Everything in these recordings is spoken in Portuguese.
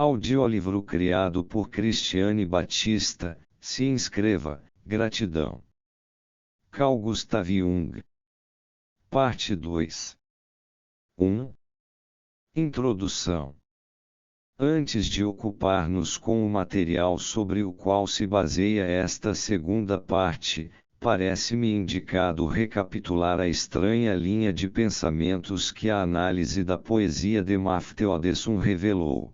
Audiolivro criado por Cristiane Batista. Se inscreva. Gratidão. Carl Gustav Jung. Parte 2. 1. Introdução. Antes de ocupar-nos com o material sobre o qual se baseia esta segunda parte, parece-me indicado recapitular a estranha linha de pensamentos que a análise da poesia de Matthew revelou.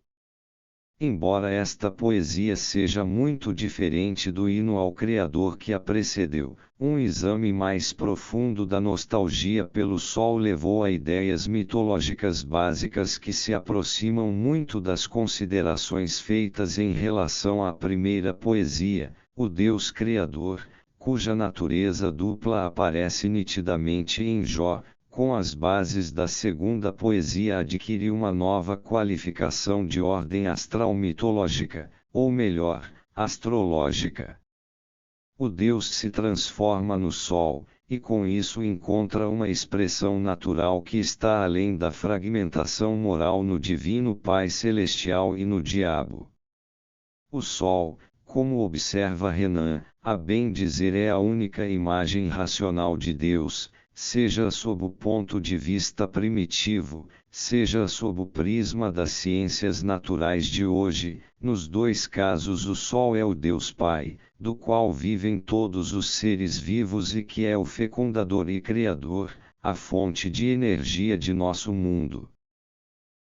Embora esta poesia seja muito diferente do hino ao Criador que a precedeu, um exame mais profundo da nostalgia pelo sol levou a ideias mitológicas básicas que se aproximam muito das considerações feitas em relação à primeira poesia, o Deus Criador, cuja natureza dupla aparece nitidamente em Jó. Com as bases da segunda poesia adquire uma nova qualificação de ordem astral mitológica, ou melhor, astrológica. O Deus se transforma no Sol, e com isso encontra uma expressão natural que está além da fragmentação moral no Divino Pai Celestial e no Diabo. O Sol, como observa Renan, a bem dizer é a única imagem racional de Deus, seja sob o ponto de vista primitivo, seja sob o prisma das ciências naturais de hoje. Nos dois casos o Sol é o Deus Pai, do qual vivem todos os seres vivos e que é o fecundador e criador, a fonte de energia de nosso mundo.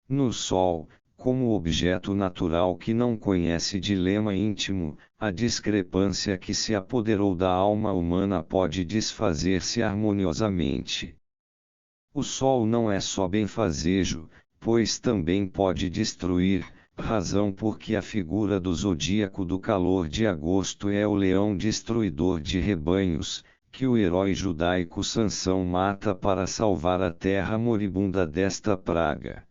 No Sol, como objeto natural que não conhece dilema íntimo, a discrepância que se apoderou da alma humana pode desfazer-se harmoniosamente. O Sol não é só benfazejo, pois também pode destruir, razão porque a figura do zodíaco do calor de agosto é o leão destruidor de rebanhos, que o herói judaico Sansão mata para salvar a terra moribunda desta praga.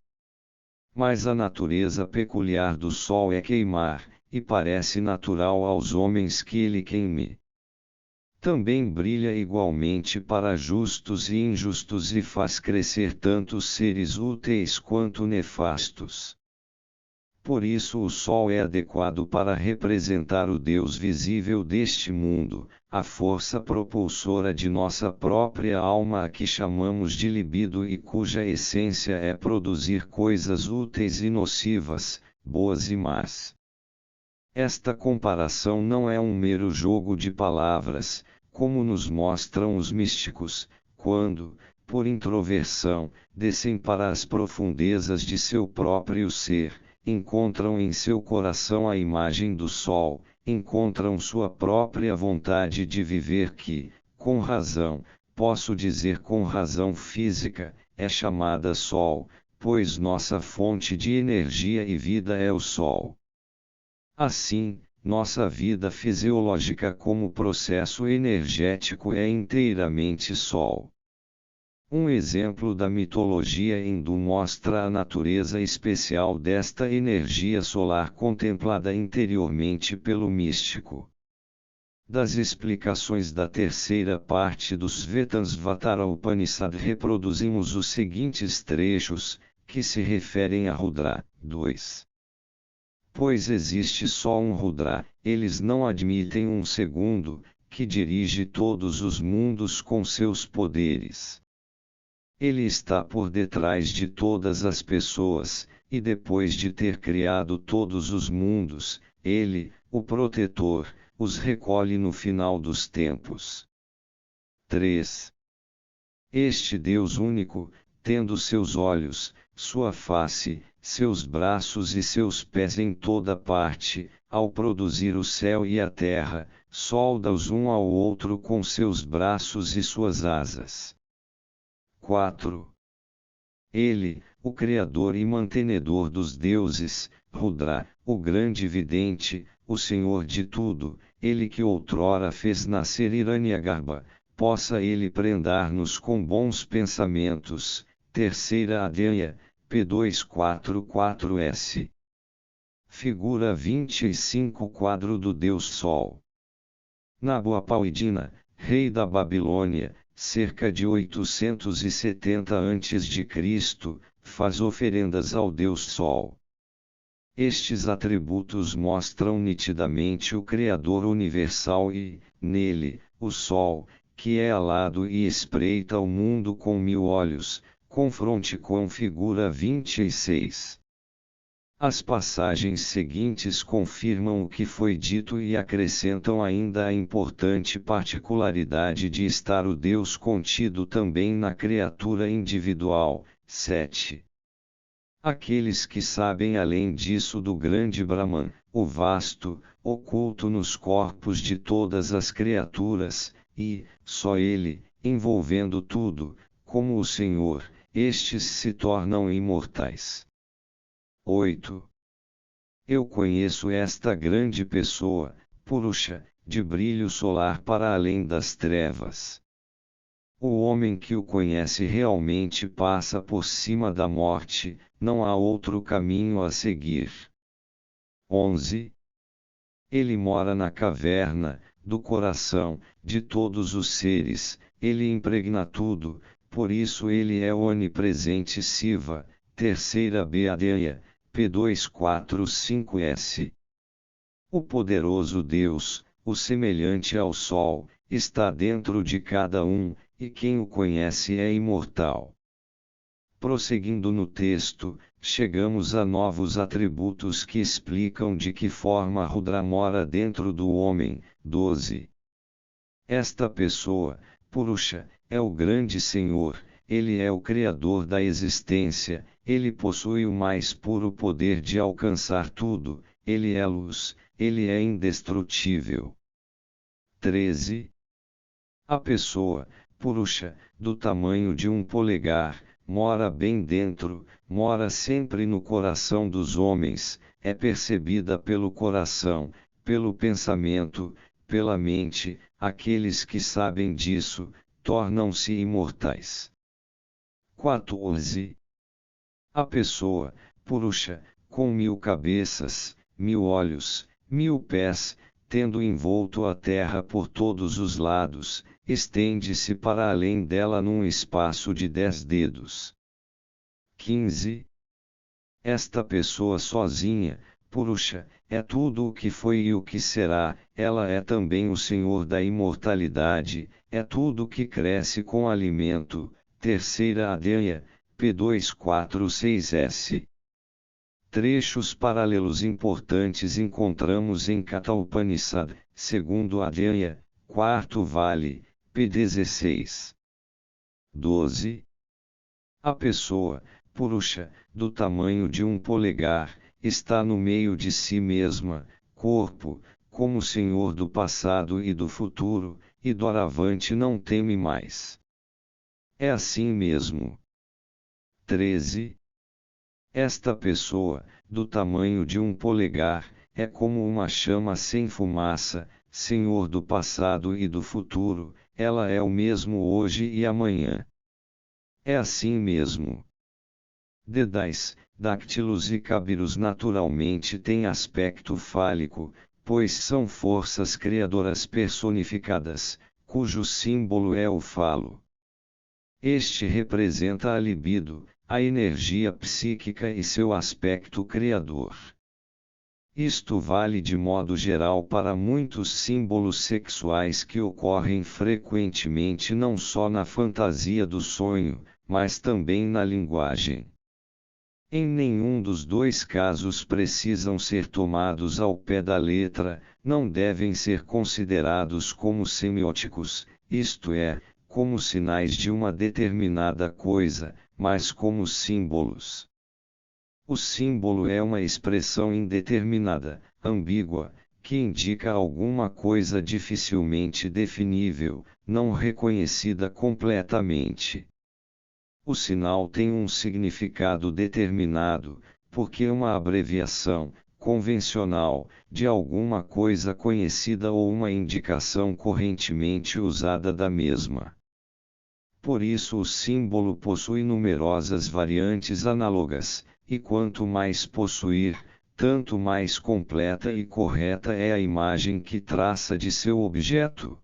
Mas a natureza peculiar do Sol é queimar, e parece natural aos homens que ele queime. Também brilha igualmente para justos e injustos e faz crescer tanto seres úteis quanto nefastos. Por isso o Sol é adequado para representar o Deus visível deste mundo, a força propulsora de nossa própria alma a que chamamos de libido e cuja essência é produzir coisas úteis e nocivas, boas e más. Esta comparação não é um mero jogo de palavras, como nos mostram os místicos, quando, por introversão, descem para as profundezas de seu próprio ser, encontram em seu coração a imagem do Sol, encontram sua própria vontade de viver que, com razão, posso dizer com razão física, é chamada Sol, pois nossa fonte de energia e vida é o Sol. Assim, nossa vida fisiológica como processo energético é inteiramente Sol. Um exemplo da mitologia hindu mostra a natureza especial desta energia solar contemplada interiormente pelo místico. Das explicações da terceira parte do Svetasvatara Upanishad reproduzimos os seguintes trechos, que se referem a Rudra. 2. Pois existe só um Rudra, eles não admitem um segundo, que dirige todos os mundos com seus poderes. Ele está por detrás de todas as pessoas, e depois de ter criado todos os mundos, ele, o protetor, os recolhe no final dos tempos. 3. Este Deus único, tendo seus olhos, sua face, seus braços e seus pés em toda parte, ao produzir o céu e a terra, solda-os um ao outro com seus braços e suas asas. 4. Ele, o Criador e mantenedor dos deuses, Rudra, o grande vidente, o Senhor de tudo, ele que outrora fez nascer Hiranyagarbha, possa ele prendar-nos com bons pensamentos. Terceira Adhyaya, P244S. Figura 25 Quadro do Deus Sol. Nabuapauidina, rei da Babilônia, cerca de 870 a.C., faz oferendas ao Deus Sol. Estes atributos mostram nitidamente o Criador universal e, nele, o Sol, que é alado e espreita o mundo com 1000 olhos, confronte com figura 26. As passagens seguintes confirmam o que foi dito e acrescentam ainda a importante particularidade de estar o Deus contido também na criatura individual. 7. Aqueles que sabem além disso do grande Brahman, o vasto, oculto nos corpos de todas as criaturas, e, só ele, envolvendo tudo, como o Senhor, estes se tornam imortais. 8. Eu conheço esta grande pessoa, Purusha, de brilho solar para além das trevas. O homem que o conhece realmente passa por cima da morte, não há outro caminho a seguir. 11. Ele mora na caverna, do coração, de todos os seres, ele impregna tudo, por isso ele é onipresente Siva, terceira Beadeia, P245S. O poderoso Deus, o semelhante ao Sol, está dentro de cada um, e quem o conhece é imortal. Prosseguindo no texto, chegamos a novos atributos que explicam de que forma Rudra mora dentro do homem. 12. Esta pessoa, Purusha, é o grande Senhor, ele é o Criador da existência, ele possui o mais puro poder de alcançar tudo, ele é luz, ele é indestrutível. 13. A pessoa, Purusha, do tamanho de um polegar, mora bem dentro, mora sempre no coração dos homens, é percebida pelo coração, pelo pensamento, pela mente, aqueles que sabem disso, tornam-se imortais. 14. A pessoa, Purusha, com 1000 cabeças, 1000 olhos, 1000 pés, tendo envolto a terra por todos os lados, estende-se para além dela num espaço de 10 dedos. 15. Esta pessoa sozinha, Purusha, é tudo o que foi e o que será, ela é também o Senhor da imortalidade, é tudo que cresce com alimento. Terceira Adeia, P246S. Trechos paralelos importantes encontramos em Katha Upanishad, segundo Adeia, quarto vale, P16. 12. A pessoa, Purusha, do tamanho de um polegar, está no meio de si mesma, corpo, como Senhor do passado e do futuro, e doravante não teme mais. É assim mesmo. 13. Esta pessoa, do tamanho de um polegar, é como uma chama sem fumaça, Senhor do passado e do futuro, ela é o mesmo hoje e amanhã. É assim mesmo. Dedais, dáctilos e cabiros naturalmente têm aspecto fálico, pois são forças criadoras personificadas, cujo símbolo é o falo. Este representa a libido, a energia psíquica e seu aspecto criador. Isto vale de modo geral para muitos símbolos sexuais que ocorrem frequentemente não só na fantasia do sonho, mas também na linguagem. Em nenhum dos dois casos precisam ser tomados ao pé da letra, não devem ser considerados como semióticos, isto é, como sinais de uma determinada coisa, mas como símbolos. O símbolo é uma expressão indeterminada, ambígua, que indica alguma coisa dificilmente definível, não reconhecida completamente. O sinal tem um significado determinado, porque é uma abreviação, convencional, de alguma coisa conhecida ou uma indicação correntemente usada da mesma. Por isso o símbolo possui numerosas variantes análogas, e quanto mais possuir, tanto mais completa e correta é a imagem que traça de seu objeto.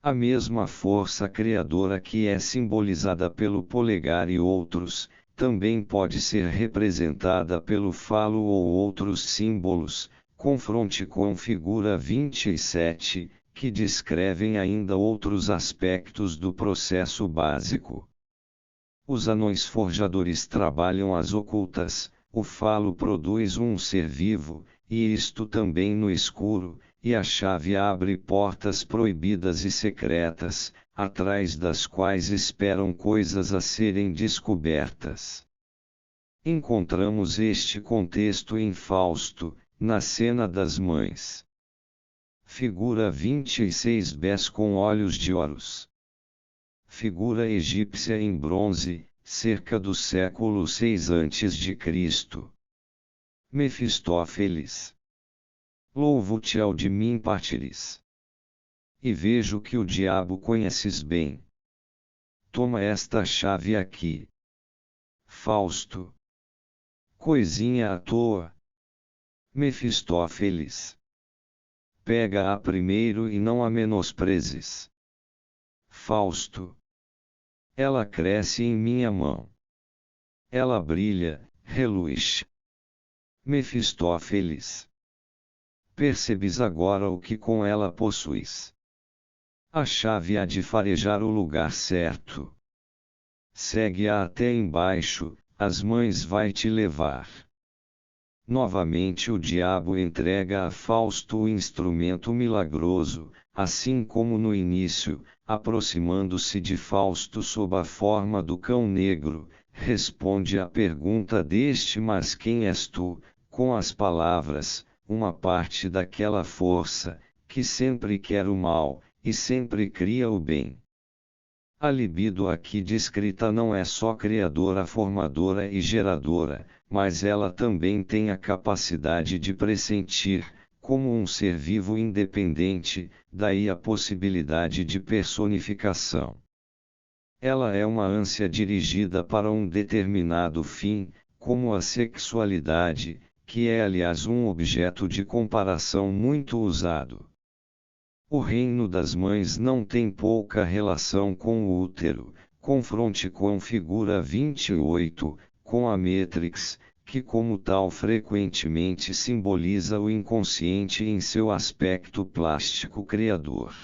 A mesma força criadora que é simbolizada pelo polegar e outros, Também pode ser representada pelo falo ou outros símbolos. Confronte com figura 27, que descrevem ainda outros aspectos do processo básico. Os anões forjadores trabalham às ocultas, o falo produz um ser vivo, e isto também no escuro, e a chave abre portas proibidas e secretas, atrás das quais esperam coisas a serem descobertas. Encontramos este contexto em Fausto, na cena das mães. Figura 26 Bes com olhos de Horus. Figura egípcia em bronze, cerca do século 6 a.C. Mefistófeles. Louvo-te ao de mim partires. E vejo que o diabo conheces bem. Toma esta chave aqui. Fausto. Coisinha à toa. Mefistófeles. Pega-a primeiro e não a menosprezes. Fausto. Ela cresce em minha mão. Ela brilha, reluz. Mefistófeles. Percebes agora o que com ela possuis. A chave há de farejar o lugar certo. Segue-a até embaixo, as mães vai te levar. Novamente o diabo entrega a Fausto o instrumento milagroso, assim como no início, aproximando-se de Fausto sob a forma do cão negro, responde à pergunta deste: mas quem és tu, com as palavras, uma parte daquela força, que sempre quer o mal, e sempre cria o bem. A libido aqui descrita não é só criadora, formadora e geradora, mas ela também tem a capacidade de pressentir, como um ser vivo independente, daí a possibilidade de personificação. Ela é uma ânsia dirigida para um determinado fim, como a sexualidade, que é aliás um objeto de comparação muito usado. O reino das mães não tem pouca relação com o útero. Confronte com figura 28, com a Matrix, que como tal frequentemente simboliza o inconsciente em seu aspecto plástico criador.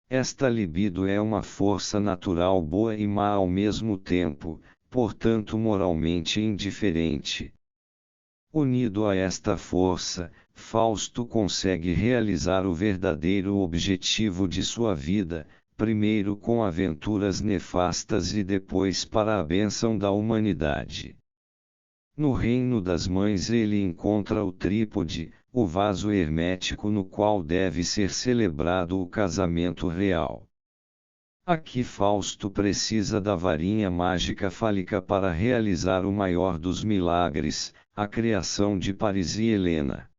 Esta libido é uma força natural boa e má ao mesmo tempo, portanto moralmente indiferente. Unido a esta força, Fausto consegue realizar o verdadeiro objetivo de sua vida, primeiro com aventuras nefastas e depois para a bênção da humanidade. No reino das mães ele encontra o trípode, o vaso hermético no qual deve ser celebrado o casamento real. Aqui Fausto precisa da varinha mágica fálica para realizar o maior dos milagres, a criação de Paris e Helena.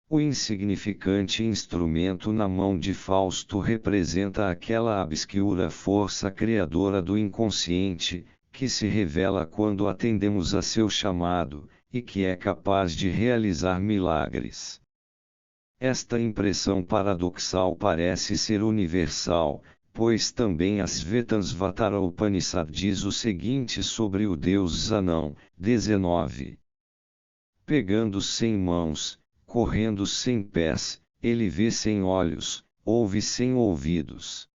O insignificante instrumento na mão de Fausto representa aquela obscura força criadora do inconsciente, que se revela quando atendemos a seu chamado, e que é capaz de realizar milagres. Esta impressão paradoxal parece ser universal, pois também as Vedansvatara Upanishad diz o seguinte sobre o deus Zanão, 19. Pegando sem mãos, correndo sem pés, ele vê sem olhos, ouve sem ouvidos.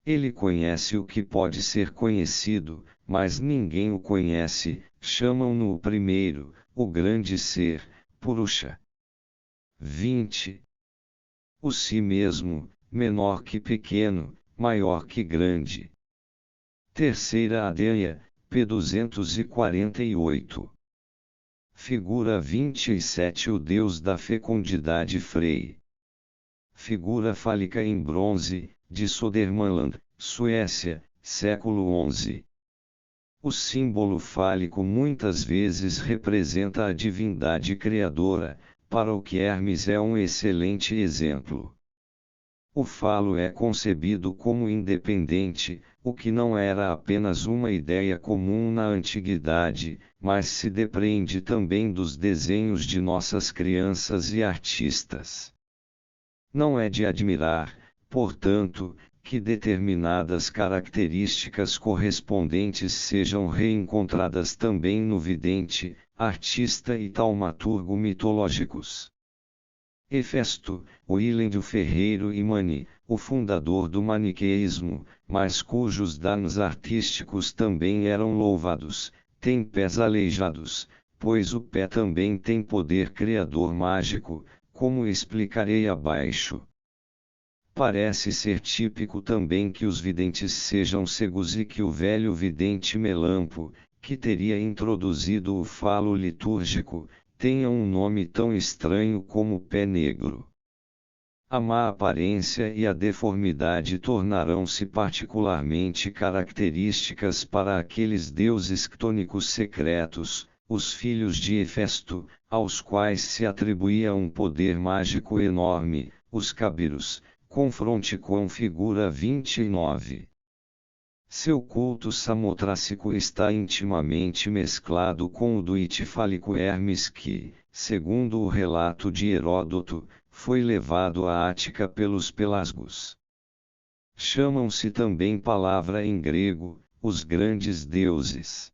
Ele conhece o que pode ser conhecido, mas ninguém o conhece, chamam-no o primeiro, o grande ser, Purusha. 20. O si mesmo, menor que pequeno, maior que grande. Terceira Adhyaye, p. 248. Figura 27 O deus da fecundidade Frey. Figura fálica em bronze, de Södermanland, Suécia, século XI. O símbolo fálico muitas vezes representa a divindade criadora, para o que Hermes é um excelente exemplo. O falo é concebido como independente, o que não era apenas uma ideia comum na antiguidade, mas se depreende também dos desenhos de nossas crianças e artistas. Não é de admirar, portanto, que determinadas características correspondentes sejam reencontradas também no vidente, artista e taumaturgo mitológicos. Hefesto, Willem Ferreiro e Mani, o fundador do maniqueísmo, mas cujos danos artísticos também eram louvados, tem pés aleijados, pois o pé também tem poder criador mágico, como explicarei abaixo. Parece ser típico também que os videntes sejam cegos e que o velho vidente Melampo, que teria introduzido o falo litúrgico, tenha um nome tão estranho como pé negro. A má aparência e a deformidade tornarão-se particularmente características para aqueles deuses ctônicos secretos, os filhos de Hefesto, aos quais se atribuía um poder mágico enorme, os Cabiros. Confronte com figura 29. Seu culto samotrácico está intimamente mesclado com o do itifálico Hermes que, segundo o relato de Heródoto, foi levado à Ática pelos pelasgos. Chamam-se também palavra em grego, os grandes deuses.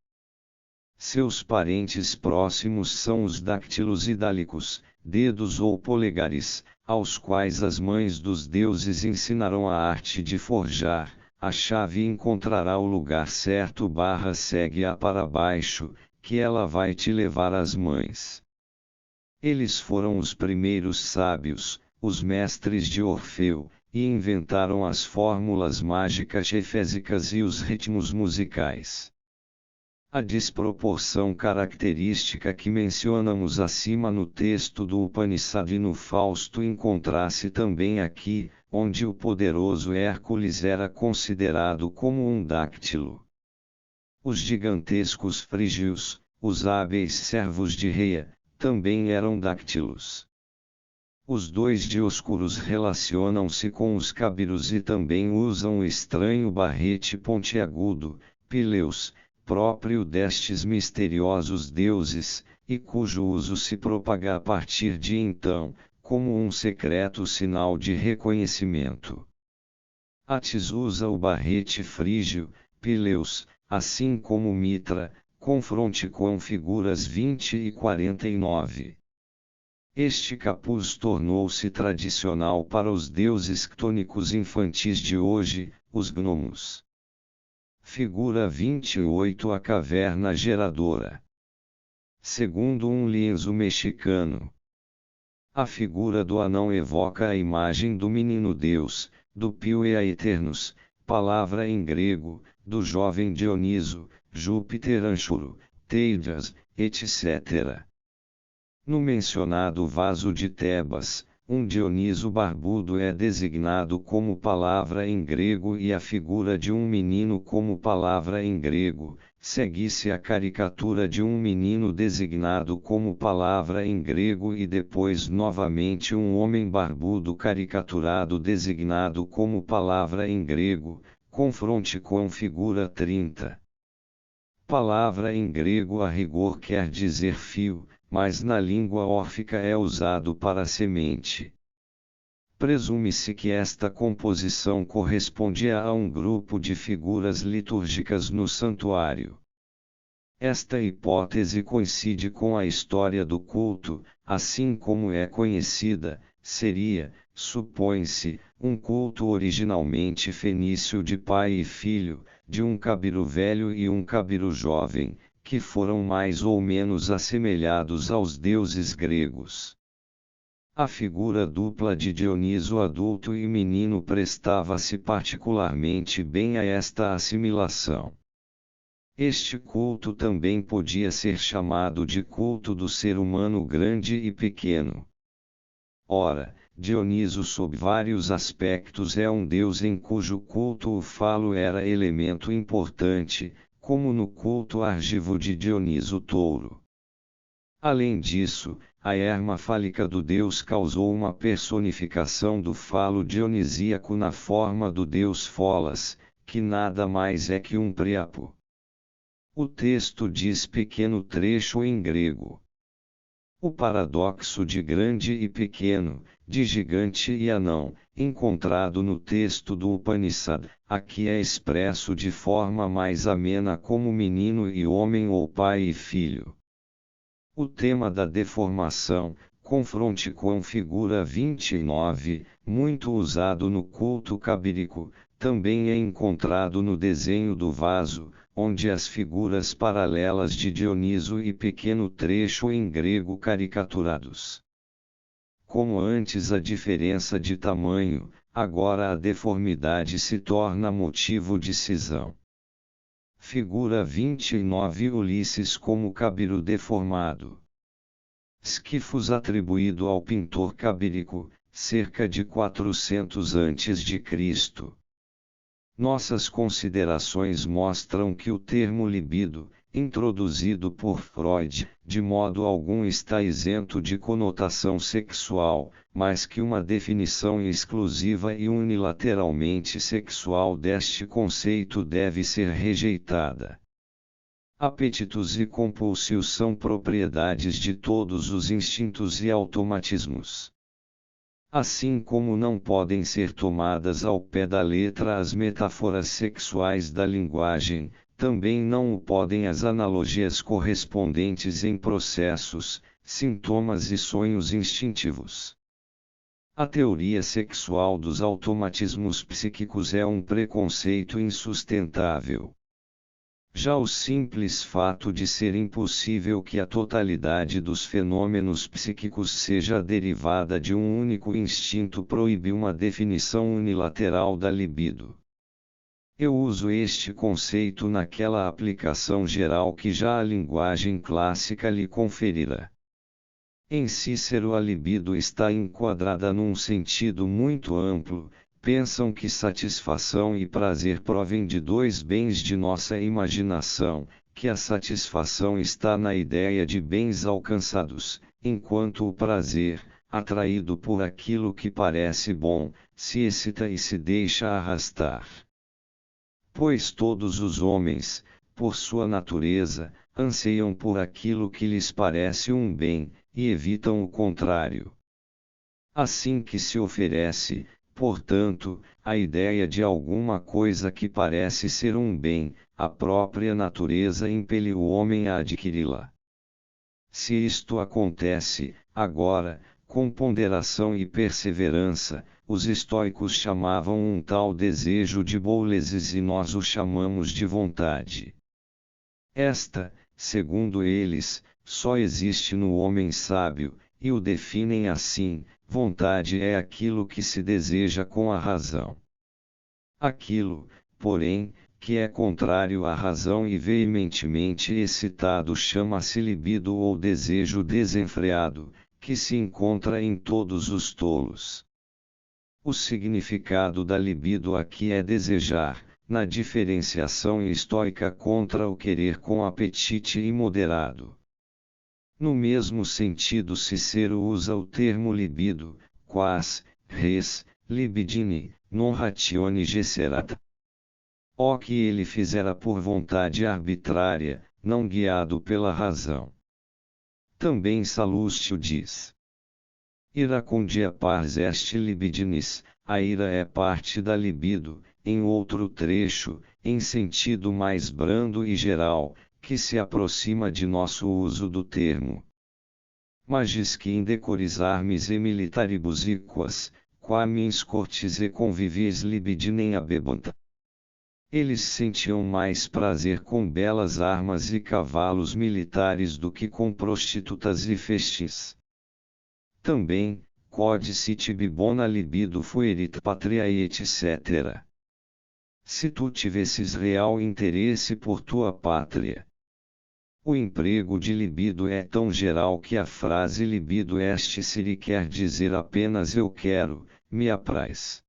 Seus parentes próximos são os dáctilos idálicos, dedos ou polegares, aos quais as mães dos deuses ensinaram a arte de forjar, a chave encontrará o lugar certo / segue-a para baixo, que ela vai te levar às mães. Eles foram os primeiros sábios, os mestres de Orfeu, e inventaram as fórmulas mágicas efésicas e os ritmos musicais. A desproporção característica que mencionamos acima no texto do Upanishad e no Fausto encontra-se também aqui, onde o poderoso Hércules era considerado como um dáctilo. Os gigantescos frígios, os hábeis servos de Reia, também eram dáctilos. Os dois Dioscuros relacionam-se com os Cabiros e também usam o estranho barrete pontiagudo, Pileus, próprio destes misteriosos deuses, e cujo uso se propaga a partir de então, como um secreto sinal de reconhecimento. Atis usa o barrete frígio, Pileus, assim como Mitra, confronte com figuras 20 e 49. Este capuz tornou-se tradicional para os deuses ctônicos infantis de hoje, os gnomos. Figura 28 A caverna geradora. Segundo um lienzo mexicano, a figura do anão evoca a imagem do menino Deus, do Pio e a Eternus, palavra em grego, do jovem Dioniso, Júpiter Anchuro, Teidas, etc. No mencionado vaso de Tebas, um Dioniso barbudo é designado como palavra em grego e a figura de um menino como palavra em grego, segue-se a caricatura de um menino designado como palavra em grego e depois novamente um homem barbudo caricaturado designado como palavra em grego, confronte com figura 30. Palavra em grego a rigor quer dizer fio, mas na língua órfica é usado para semente. Presume-se que esta composição correspondia a um grupo de figuras litúrgicas no santuário. Esta hipótese coincide com a história do culto, assim como é conhecida, seria, supõe-se, um culto originalmente fenício de pai e filho, de um cabiro velho e um cabiro jovem, que foram mais ou menos assemelhados aos deuses gregos. A figura dupla de Dioniso adulto e menino prestava-se particularmente bem a esta assimilação. Este culto também podia ser chamado de culto do ser humano grande e pequeno. Ora, Dioniso sob vários aspectos é um deus em cujo culto o falo era elemento importante, como no culto argivo de Dioniso Touro. Além disso, a erma fálica do deus causou uma personificação do falo dionisíaco na forma do deus Folas, que nada mais é que um Priapo. O texto diz pequeno trecho em grego. O paradoxo de grande e pequeno, de gigante e anão, encontrado no texto do Upanishad, aqui é expresso de forma mais amena como menino e homem ou pai e filho. O tema da deformação, confronte com figura 29, muito usado no culto cabírico, também é encontrado no desenho do vaso, onde as figuras paralelas de Dioniso e pequeno trecho em grego caricaturados. Como antes a diferença de tamanho, agora a deformidade se torna motivo de cisão. Figura 29 Ulisses como cabiro deformado. Esquifos atribuído ao pintor cabírico, cerca de 400 a.C. Nossas considerações mostram que o termo libido, introduzido por Freud, de modo algum está isento de conotação sexual, mas que uma definição exclusiva e unilateralmente sexual deste conceito deve ser rejeitada. Apetitos e compulsões são propriedades de todos os instintos e automatismos. Assim como não podem ser tomadas ao pé da letra as metáforas sexuais da linguagem, também não o podem as analogias correspondentes em processos, sintomas e sonhos instintivos. A teoria sexual dos automatismos psíquicos é um preconceito insustentável. Já o simples fato de ser impossível que a totalidade dos fenômenos psíquicos seja derivada de um único instinto proíbe uma definição unilateral da libido. Eu uso este conceito naquela aplicação geral que já a linguagem clássica lhe conferira. Em Cícero a libido está enquadrada num sentido muito amplo. Pensam que satisfação e prazer provêm de dois bens de nossa imaginação, que a satisfação está na ideia de bens alcançados, enquanto o prazer, atraído por aquilo que parece bom, se excita e se deixa arrastar. Pois todos os homens, por sua natureza, anseiam por aquilo que lhes parece um bem, e evitam o contrário. Assim que se oferece, portanto, a ideia de alguma coisa que parece ser um bem, a própria natureza impele o homem a adquiri-la. Se isto acontece, agora, com ponderação e perseverança, os estoicos chamavam um tal desejo de bouleses e nós o chamamos de vontade. Esta, segundo eles, só existe no homem sábio, e o definem assim: vontade é aquilo que se deseja com a razão. Aquilo, porém, que é contrário à razão e veementemente excitado chama-se libido ou desejo desenfreado, que se encontra em todos os tolos. O significado da libido aqui é desejar, na diferenciação estoica contra o querer com apetite imoderado. No mesmo sentido Cícero usa o termo libido, quas, res, libidine, non ratione gesserat. O que ele fizera por vontade arbitrária, não guiado pela razão. Também Salustio diz: Iracundia pars est libidinis, a ira é parte da libido, em outro trecho, em sentido mais brando e geral, que se aproxima de nosso uso do termo. Magis que indecores armes e militaribus equas, quamins cortis e convivies libidinem abebant. Eles sentiam mais prazer com belas armas e cavalos militares do que com prostitutas e festis. Também, quod tibi bona libido fuerit patria e etc. Se tu tivesses real interesse por tua pátria. O emprego de libido é tão geral que a frase libido est seri quer dizer apenas eu quero, me apraz.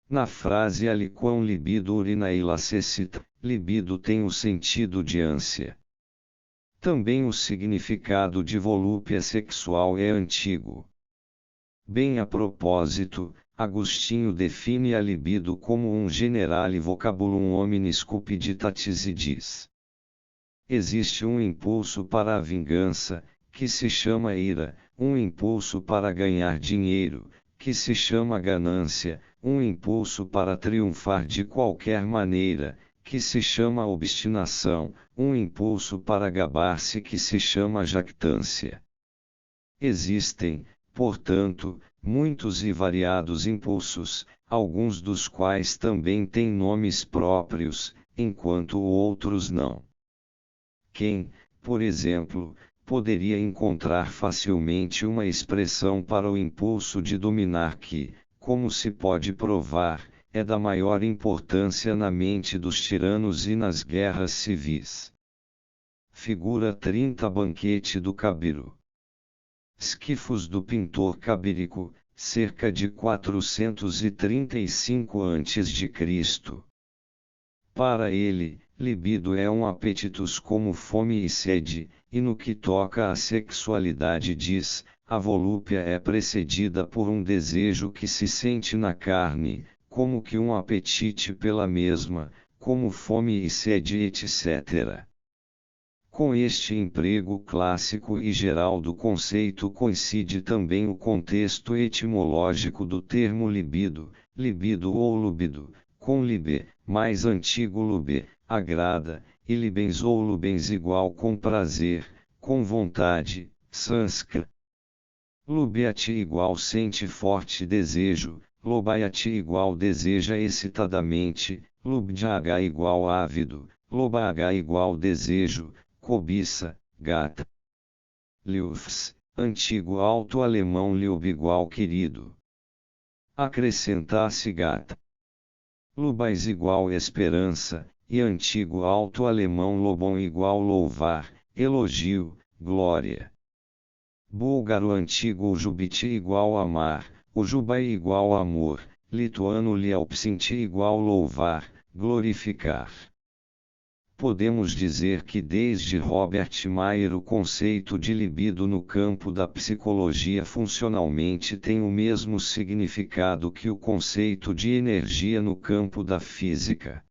Na frase aliquam libido urinae lacessit, libido tem o sentido de ânsia. Também o significado de volúpia sexual é antigo. Bem a propósito, Agostinho define a libido como um generale vocabulum hominis cupiditatis e diz: existe um impulso para a vingança, que se chama ira, um impulso para ganhar dinheiro, que se chama ganância, um impulso para triunfar de qualquer maneira, que se chama obstinação, um impulso para gabar-se que se chama jactância. Existem, portanto, muitos e variados impulsos, alguns dos quais também têm nomes próprios, enquanto outros não. Quem, por exemplo, poderia encontrar facilmente uma expressão para o impulso de dominar que, como se pode provar, é da maior importância na mente dos tiranos e nas guerras civis. Figura 30 Banquete do Cabiro. Esquifos do pintor Cabírico, cerca de 435 a.C. Para ele, libido é um apetitus como fome e sede, e no que toca à sexualidade diz, a volúpia é precedida por um desejo que se sente na carne, como que um apetite pela mesma, como fome e sede etc. Com este emprego clássico e geral do conceito coincide também o contexto etimológico do termo libido, libido ou lubido, com libe, mais antigo lube, agrada, e libens ou lubens igual com prazer, com vontade, sânscrito. Lubyati igual sente forte desejo, lobayati igual deseja excitadamente, lubjaga igual ávido, lobaga igual desejo, cobiça, gata. Liufs, antigo alto-alemão liub igual querido. Acrescentasse gata. Lubais igual esperança, e antigo alto-alemão lobão igual louvar, elogio, glória. Búlgaro antigo ujubiti igual amar, ujubai igual amor, lituano liaupsinti igual louvar, glorificar. Podemos dizer que desde Robert Mayer o conceito de libido no campo da psicologia funcionalmente tem o mesmo significado que o conceito de energia no campo da física.